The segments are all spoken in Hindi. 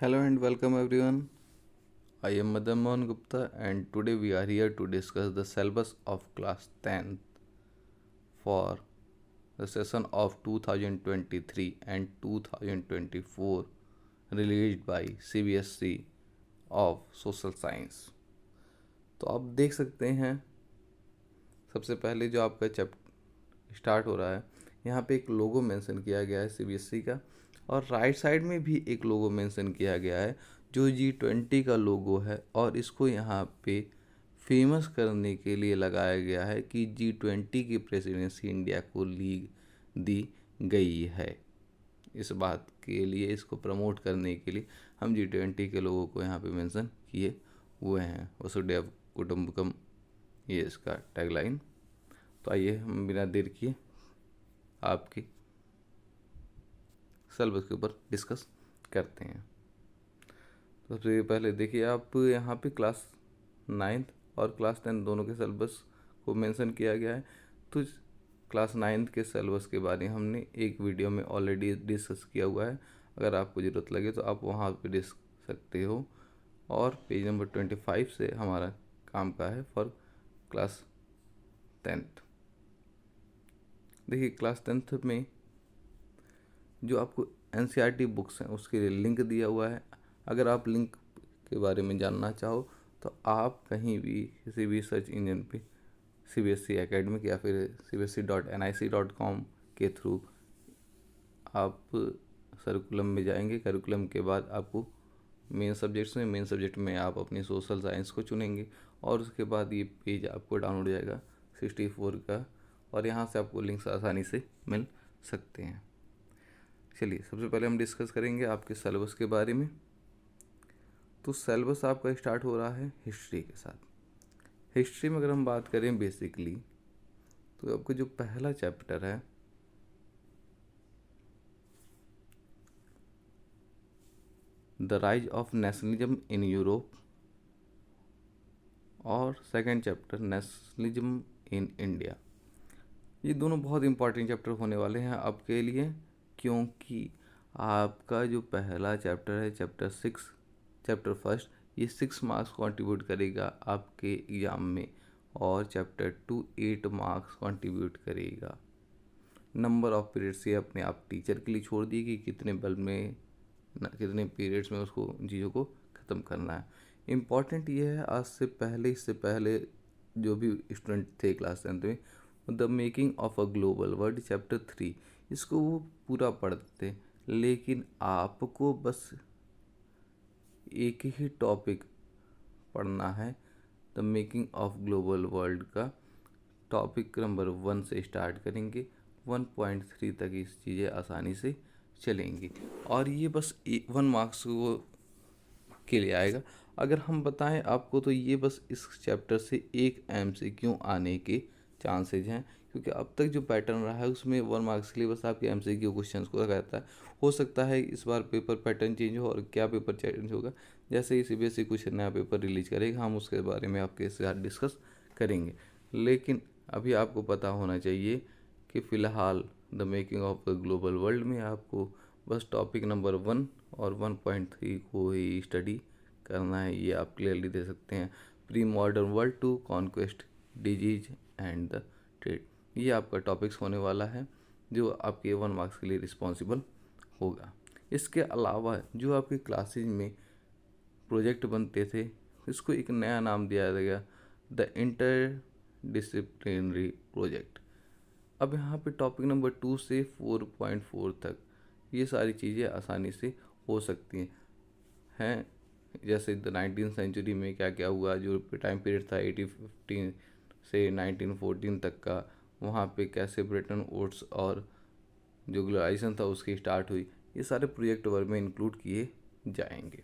Hello and welcome everyone. I am Madan Mohan Gupta and today we are here to discuss the syllabus of class 10th for the session of 2023 and 2024 released by CBSE of Social Science. तो आप देख सकते हैं सबसे पहले जो आपका चैप्टर स्टार्ट हो रहा है यहाँ पे एक लोगो मेंशन किया गया है CBSE का और राइट साइड में भी एक लोगो मेंशन किया गया है जो G20 का लोगो है और इसको यहाँ पे फेमस करने के लिए लगाया गया है कि G20 की प्रेसिडेंसी इंडिया को दी गई है। इस बात के लिए इसको प्रमोट करने के लिए हम G20 के लोगों को यहाँ पे मेंशन किए हुए हैं। वसुधैव कुटुंबकम ये इसका टैगलाइन। तो आइए हम बिना देर किए आपकी सिलेबस के ऊपर डिस्कस करते हैं। तो सबसे पहले देखिए आप यहाँ पे क्लास 9th और क्लास 10 दोनों के सिलेबस को मेंशन किया गया है। तो क्लास 9th के सिलेबस के बारे में हमने एक वीडियो में ऑलरेडी डिस्कस किया हुआ है। अगर आपको ज़रूरत लगे तो आप वहाँ पे देख सकते हो। और पेज नंबर 25 से हमारा काम का है फॉर क्लास 10th। देखिए क्लास 10th में जो आपको NCERT बुक्स हैं उसके लिए लिंक दिया हुआ है। अगर आप लिंक के बारे में जानना चाहो तो आप कहीं भी किसी भी सर्च इंजन पे CBSE एकेडमिक या फिर cbse.nic.com के थ्रू आप सर्कुलम में जाएंगे। करिकुलम के बाद आपको मेन सब्जेक्ट में आप अपनी सोशल साइंस को चुनेंगे और उसके बाद ये पेज आपको डाउनलोड हो जाएगा 64 का और यहाँ से आपको लिंक्स आसानी से मिल सकते हैं। चलिए सबसे पहले हम डिस्कस करेंगे आपके सिलेबस के बारे में। तो सिलेबस आपका स्टार्ट हो रहा है हिस्ट्री के साथ। हिस्ट्री में अगर हम बात करें बेसिकली तो आपका जो पहला चैप्टर है the rise of nationalism in Europe और second chapter nationalism in India. ये दोनों बहुत इंपॉर्टेंट चैप्टर होने वाले हैं आपके लिए, क्योंकि आपका जो पहला चैप्टर है चैप्टर फर्स्ट, ये 6 मार्क्स कंट्रीब्यूट करेगा आपके एग्ज़ाम में और चैप्टर 2 8 मार्क्स कंट्रीब्यूट करेगा। नंबर ऑफ पीरियड्स ये अपने आप टीचर के लिए छोड़ दी कि कितने कितने पीरियड्स में उसको चीज़ों को ख़त्म करना है। इम्पॉर्टेंट ये है आज से पहले इससे पहले जो भी स्टूडेंट थे क्लास 10th में the making of a global world chapter 3 इसको वो पूरा पढ़ते थे, लेकिन आपको बस एक ही टॉपिक पढ़ना है। The making of global world का टॉपिक नंबर 1 से स्टार्ट करेंगे 1.3 तक इस चीज़ें आसानी से चलेंगी और ये बस 1 मार्क्स के लिए आएगा। अगर हम बताएं आपको तो ये बस इस चैप्टर से एक MCQ आने के चांसेज हैं, क्योंकि अब तक जो पैटर्न रहा है उसमें 1 मार्क्स के लिए बस आपके MCQ क्वेश्चंस को रखा जाता है। हो सकता है इस बार पेपर पैटर्न चेंज हो और क्या पेपर चेंज होगा जैसे ही CBSE कुछ नया पेपर रिलीज करेगा हम उसके बारे में आपके साथ डिस्कस करेंगे। लेकिन अभी आपको पता होना चाहिए कि फ़िलहाल the making of the global world में आपको बस टॉपिक नंबर 1 और 1.3 को ही स्टडी करना है। ये आप क्लियरली दे सकते हैं। Pre modern world to conquest disease and the trade, ये आपका टॉपिक्स होने वाला है जो आपके 1 मार्क्स के लिए रिस्पॉन्सिबल होगा। इसके अलावा जो आपके क्लासेज में प्रोजेक्ट बनते थे इसको एक नया नाम दिया गया द इंटर डिसिप्लिनरी प्रोजेक्ट। अब यहाँ पे टॉपिक नंबर 2 से 4.4 तक ये सारी चीज़ें आसानी से हो सकती हैं। जैसे द 19th सेंचुरी में क्या क्या हुआ, जो टाइम पीरियड था 1815 से 1914 तक का, वहाँ पे कैसे ब्रिटेन वुड्स और जो ग्लोबलाइजेशन था उसकी स्टार्ट हुई, ये सारे प्रोजेक्ट वर्क में इंक्लूड किए जाएंगे।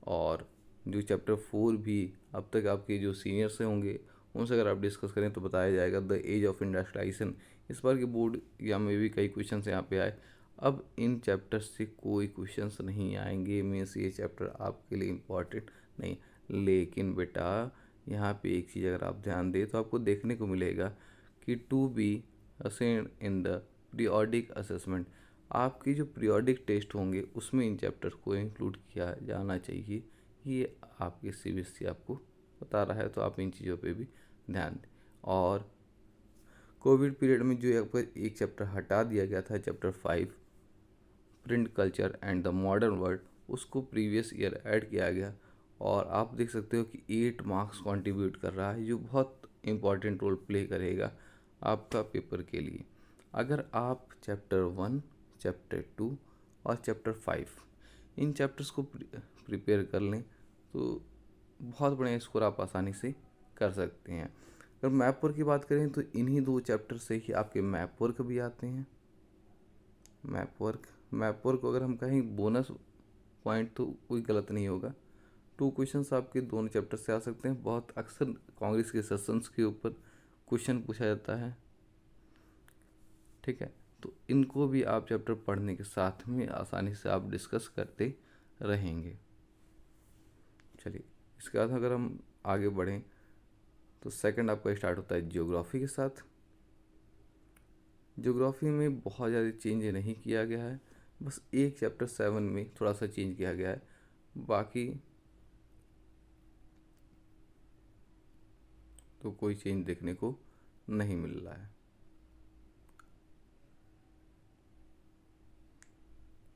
और जो चैप्टर 4 भी अब तक आपके जो सीनियर से होंगे उनसे अगर आप डिस्कस करें तो बताया जाएगा द एज ऑफ इंडस्ट्रियलाइजेशन। इस बार के बोर्ड या में भी कई क्वेश्चंस यहाँ पे आए। अब इन चैप्टर्स से कोई क्वेश्चंस नहीं आएंगे, मीन्स ये चैप्टर आपके लिए इम्पॉर्टेंट नहीं। लेकिन बेटा यहाँ पे एक चीज़ अगर आप ध्यान दें तो आपको देखने को मिलेगा कि to be ascend in the periodic assessment, आपके जो पीरियोडिक टेस्ट होंगे उसमें इन चैप्टर्स को इंक्लूड किया जाना चाहिए। ये आपके CBSE आपको बता रहा है, तो आप इन चीज़ों पे भी ध्यान दें। और कोविड पीरियड में जो आपका एक चैप्टर हटा दिया गया था, chapter 5 print culture and the modern world, उसको प्रीवियस ईयर ऐड किया गया और आप देख सकते हो कि 8 मार्क्स कंट्रीब्यूट कर रहा है, जो बहुत इंपॉर्टेंट रोल प्ले करेगा आपका पेपर के लिए। अगर आप चैप्टर 1, चैप्टर 2 और चैप्टर 5 इन चैप्टर्स को प्रिपेयर कर लें तो बहुत बढ़िया स्कोर आप आसानी से कर सकते हैं। अगर मैप वर्क की बात करें तो इन्हीं 2 चैप्टर से ही आपके मैप वर्क भी आते हैं। मैप वर्क अगर हम कहें बोनस पॉइंट तो कोई गलत नहीं होगा। 2 क्वेश्चंस आपके दोनों चैप्टर से आ सकते हैं। बहुत अक्सर कांग्रेस के सेशंस के ऊपर क्वेश्चन पूछा जाता है, ठीक है, तो इनको भी आप चैप्टर पढ़ने के साथ में आसानी से आप डिस्कस करते रहेंगे। चलिए, इसके बाद अगर हम आगे बढ़ें तो सेकंड आपका स्टार्ट होता है ज्योग्राफी के साथ। ज्योग्राफी में बहुत ज़्यादा चेंज नहीं किया गया है, बस एक चैप्टर 7 में थोड़ा सा चेंज किया गया है, बाकी तो कोई चेंज देखने को नहीं मिल रहा है।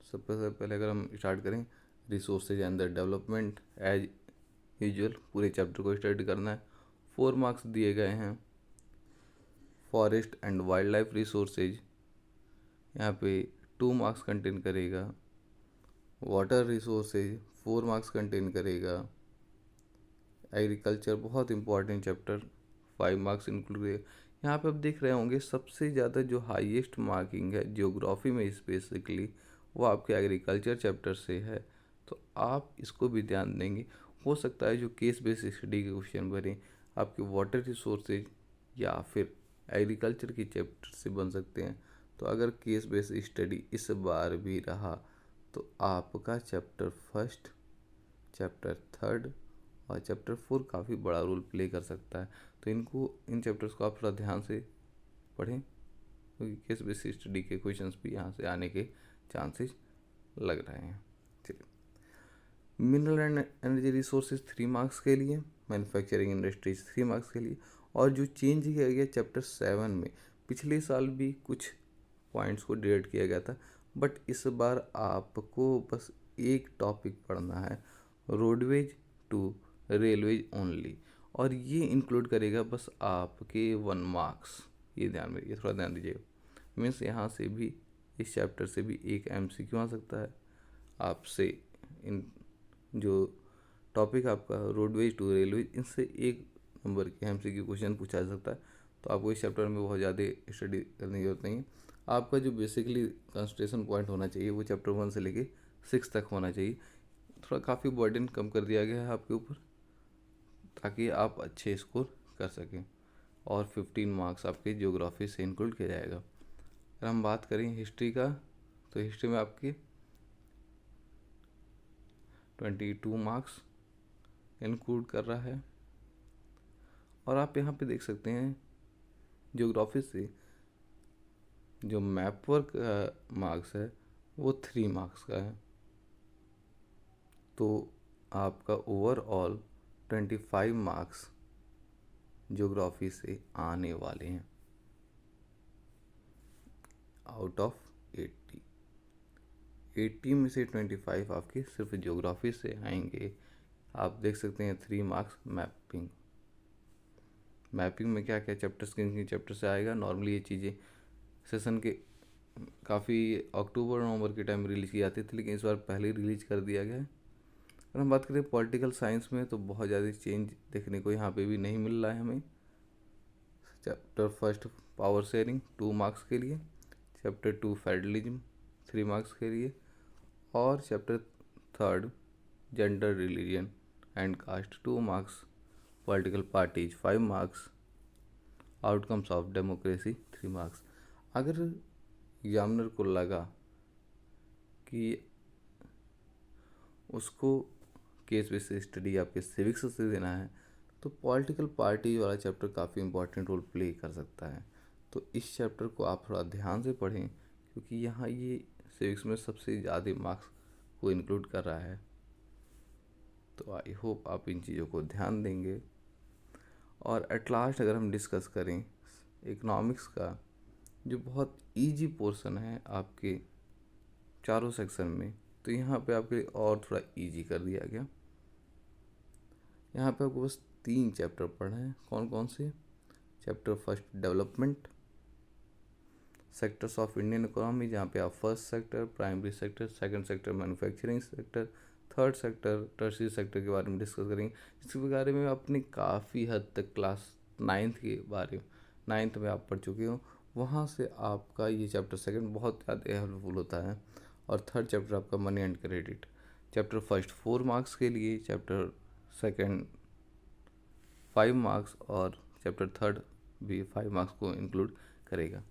सबसे पहले अगर हम स्टार्ट करें resources and the development, as usual पूरे चैप्टर को स्टडी करना है। 4 मार्क्स दिए गए हैं। Forest and wildlife resources यहाँ पे 2 मार्क्स कंटेन करेगा। वाटर रिसोर्सेज 4 मार्क्स कंटेन करेगा। एग्रीकल्चर बहुत इंपॉर्टेंट चैप्टर, 5 मार्क्स इंक्लूड करेगा। यहाँ पे आप देख रहे होंगे सबसे ज़्यादा जो हाईएस्ट मार्किंग है ज्योग्राफी में स्पेसिफिकली वो आपके एग्रीकल्चर चैप्टर से है, तो आप इसको भी ध्यान देंगे। हो सकता है जो केस बेस्ड स्टडी के क्वेश्चन बने आपके वाटर रिसोर्सेज या फिर एग्रीकल्चर के चैप्टर से बन सकते हैं। तो अगर केस बेस्ड स्टडी इस बार भी रहा तो आपका चैप्टर 1, चैप्टर 3 और चैप्टर 4 काफ़ी बड़ा रोल प्ले कर सकता है। तो इन चैप्टर्स को आप थोड़ा ध्यान से पढ़ें, क्योंकि केस बेस्ड स्टडी के क्वेश्चंस भी यहाँ से आने के चांसेस लग रहे हैं। चलिए, mineral and energy resources 3 marks के लिए, मैन्युफैक्चरिंग इंडस्ट्रीज 3 मार्क्स के लिए। और जो चेंज किया गया चैप्टर 7 में, पिछले साल भी कुछ पॉइंट्स को डिलीट किया गया था, बट इस बार आपको बस एक टॉपिक पढ़ना है, रोडवेज टू रेलवेज ओनली, और ये इंक्लूड करेगा बस आपके 1 मार्क्स। ये थोड़ा ध्यान दीजिएगा। मीन्स यहाँ से भी इस चैप्टर से भी एक MCQ आ सकता है आपसे। इन जो टॉपिक आपका रोडवेज टू रेलवेज, इनसे 1 नंबर के MCQ क्वेश्चन पूछा जा सकता है। तो आपको इस चैप्टर में बहुत ज़्यादा स्टडी करने की जरूरत नहीं है। आपका जो बेसिकली कंसंट्रेशन पॉइंट होना चाहिए वो चैप्टर 1 से लेके 6 तक होना चाहिए। थोड़ा काफ़ी बर्डन कम कर दिया गया है आपके ऊपर ताकि आप अच्छे स्कोर कर सकें। और 15 मार्क्स आपके ज्योग्राफी से इंक्लूड किया जाएगा। अगर हम बात करें हिस्ट्री का, तो हिस्ट्री में आपके 22 मार्क्स इंक्लूड कर रहा है। और आप यहाँ पे देख सकते हैं ज्योग्राफी से जो मैप वर्क का मार्क्स है वो 3 मार्क्स का है। तो आपका ओवरऑल 25 मार्क्स ज्योग्राफी से आने वाले हैं आउट ऑफ 80 में से 25 आपके सिर्फ ज्योग्राफी से आएंगे। आप देख सकते हैं 3 मार्क्स मैपिंग में क्या क्या चैप्टर्स किन चैप्टर से आएगा। नॉर्मली ये चीज़ें सेशन के काफ़ी अक्टूबर नवंबर के टाइम रिलीज की जाती थी, लेकिन इस बार पहले ही रिलीज कर दिया गया है। अगर हम बात करें पॉलिटिकल साइंस में तो बहुत ज़्यादा चेंज देखने को यहाँ पे भी नहीं मिल रहा है हमें। चैप्टर 1 पावर शेयरिंग 2 मार्क्स के लिए, चैप्टर 2 फेडरलिज्म 3 मार्क्स के लिए, और chapter 3 gender religion and caste 2 marks, political parties 5 marks, outcomes of democracy 3 marks. अगर एग्जामिनर को लगा कि उसको केस बेस्ड स्टडी आपके सिविक्स से देना है तो पॉलिटिकल पार्टी वाला चैप्टर काफ़ी इंपॉर्टेंट रोल प्ले कर सकता है। तो इस चैप्टर को आप थोड़ा ध्यान से पढ़ें, क्योंकि यहाँ ये सिविक्स में सबसे ज़्यादा मार्क्स को इंक्लूड कर रहा है। तो आई होप आप इन चीज़ों को ध्यान देंगे। और एट लास्ट अगर हम डिस्कस करें इकोनॉमिक्स का, जो बहुत इजी पोर्शन है आपके चारों सेक्शन में, तो यहाँ पे आपके लिए और थोड़ा इजी कर दिया गया। यहाँ पे आपको बस 3 चैप्टर पढ़ना है। कौन कौन से? Chapter first development, sectors of Indian economy, जहाँ पे आप first sector, primary sector, second sector manufacturing sector, third sector, tertiary sector के बारे में डिस्कस करेंगे, जिसके बारे में आपने काफ़ी हद तक क्लास 9th के बारे में 9th में आप पढ़ चुके हो। वहाँ से आपका ये चैप्टर सेकंड बहुत ज़्यादा हेल्पफुल होता है। और थर्ड चैप्टर आपका money and credit, chapter first 4 marks के लिए, चैप्टर सेकंड 5 मार्क्स और चैप्टर थर्ड भी 5 मार्क्स को इंक्लूड करेगा।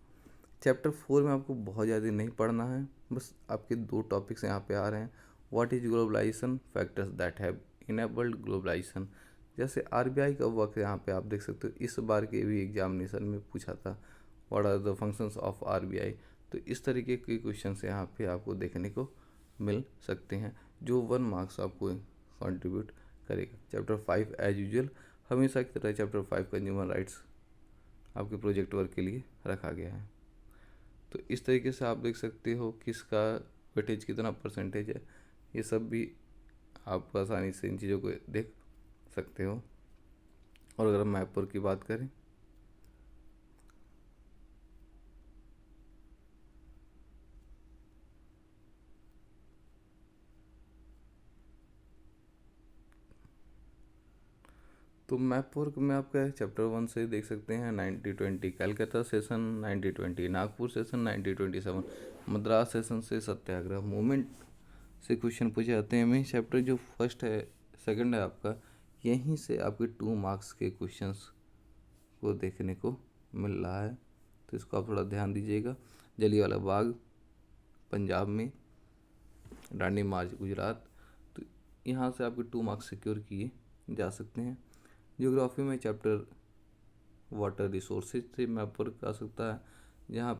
चैप्टर 4 में आपको बहुत ज़्यादा नहीं पढ़ना है, बस आपके 2 टॉपिक्स यहाँ पे आ रहे हैं। What is globalization, factors that have enabled globalization. जैसे आरबीआई का वर्क यहाँ पे आप देख सकते हो, इस बार के भी एग्जामिनेशन में पूछा था what are the functions of RBI. तो इस तरीके के क्वेश्चन यहाँ पे आपको देखने को मिल सकते हैं, जो 1 मार्क्स आपको कंट्रीब्यूट करेगा। चैप्टर 5 एज यूजुअल हमेशा की तरह चैप्टर 5 कंज्यूमर राइट्स आपके प्रोजेक्ट वर्क के लिए रखा गया है। तो इस तरीके से आप देख सकते हो किसका वेटेज कितना परसेंटेज है, ये सब भी आप आसानी से इन चीज़ों को देख सकते हो। और अगर हम मैपर की बात करें, तो मैप वर्क में आपका चैप्टर 1 से देख सकते हैं 90-20 Calcutta session, 90-20 Nagpur session, 90-27 Madras session से सत्याग्रह मूवमेंट से क्वेश्चन पूछे जाते हैं। मेन चैप्टर जो फर्स्ट है सेकंड है आपका, यहीं से आपके 2 मार्क्स के क्वेश्चंस को देखने को मिल रहा है, तो इसको आप थोड़ा ध्यान दीजिएगा। जलियांवाला बाग पंजाब में, दांडी मार्च गुजरात, तो यहाँ से आपके 2 मार्क्स सिक्योर किए जा सकते हैं। ज्योग्राफी में चैप्टर वाटर रिसोर्सेज से मैप वर्क आ सकता है, जहाँ